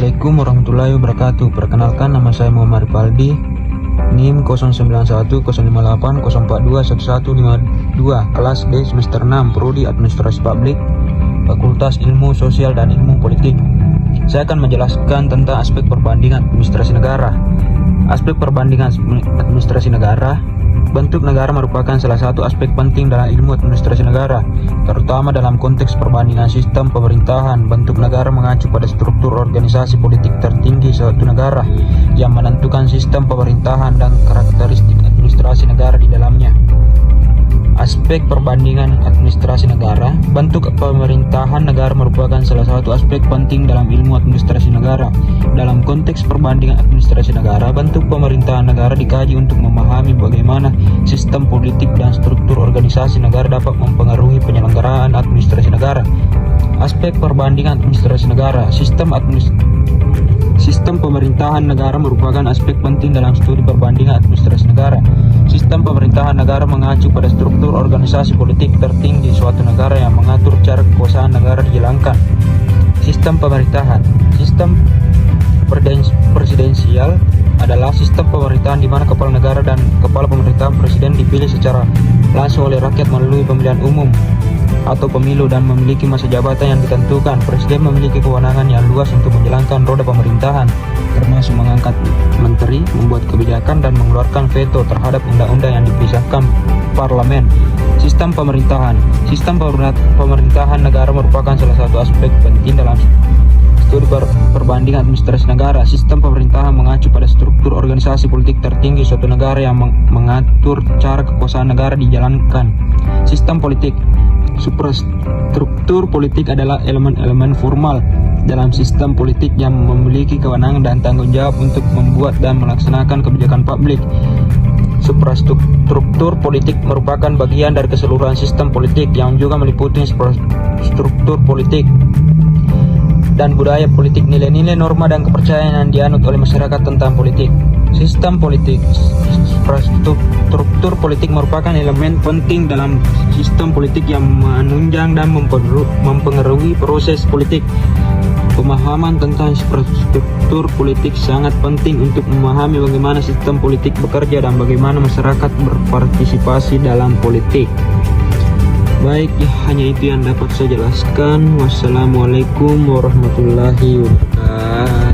Assalamualaikum warahmatullahi wabarakatuh. Perkenalkan, nama saya Muhammad Ripaldi, NIM 09110420421152, kelas D semester 6, Prodi Administrasi Publik, Fakultas Ilmu Sosial dan Ilmu Politik. Saya akan menjelaskan tentang aspek perbandingan administrasi negara. Aspek perbandingan administrasi negara. Bentuk negara merupakan salah satu aspek penting dalam ilmu administrasi negara, terutama dalam konteks perbandingan sistem pemerintahan. Bentuk negara mengacu pada struktur organisasi politik tertinggi suatu negara yang menentukan sistem pemerintahan dan karakteristik administrasi negara di dalamnya. Aspek perbandingan administrasi negara. Bentuk pemerintahan negara merupakan salah satu aspek penting dalam ilmu administrasi negara. Dalam konteks perbandingan administrasi negara, bentuk pemerintahan negara dikaji untuk memahami bagaimana sistem politik dan struktur organisasi negara dapat mempengaruhi penyelenggaraan administrasi negara. Aspek perbandingan administrasi negara. Sistem pemerintahan negara merupakan aspek penting dalam studi perbandingan administrasi negara. Sistem pemerintahan negara mengacu pada struktur organisasi politik tertinggi suatu negara yang mengatur cara kekuasaan negara dijalankan. Sistem pemerintahan. Sistem presidensial adalah sistem pemerintahan di mana kepala negara dan kepala pemerintahan presiden dipilih secara langsung oleh rakyat melalui pemilihan umum atau pemilu dan memiliki masa jabatan yang ditentukan. Presiden memiliki kewenangan yang luas untuk menjalankan roda pemerintahan, termasuk mengangkat menteri, membuat kebijakan, dan mengeluarkan veto terhadap undang-undang yang dipisahkan parlemen. Sistem pemerintahan. Sistem pemerintahan negara merupakan salah satu aspek penting dalam studi perbandingan administrasi negara. Sistem pemerintahan mengacu pada struktur organisasi politik tertinggi suatu negara yang mengatur cara kekuasaan negara dijalankan. Sistem politik. Superstruktur politik adalah elemen-elemen formal dalam sistem politik yang memiliki kewenangan dan tanggung jawab untuk membuat dan melaksanakan kebijakan publik. Suprastruktur politik merupakan bagian dari keseluruhan sistem politik yang juga meliputi struktur politik dan budaya politik, nilai-nilai, norma, dan kepercayaan yang dianut oleh masyarakat tentang politik. Sistem politik. Struktur politik merupakan elemen penting dalam sistem politik yang menunjang dan mempengaruhi proses politik. Pemahaman tentang struktur politik sangat penting untuk memahami bagaimana sistem politik bekerja dan bagaimana masyarakat berpartisipasi dalam politik. Baik, ya, hanya itu yang dapat saya jelaskan. Wassalamualaikum warahmatullahi wabarakatuh.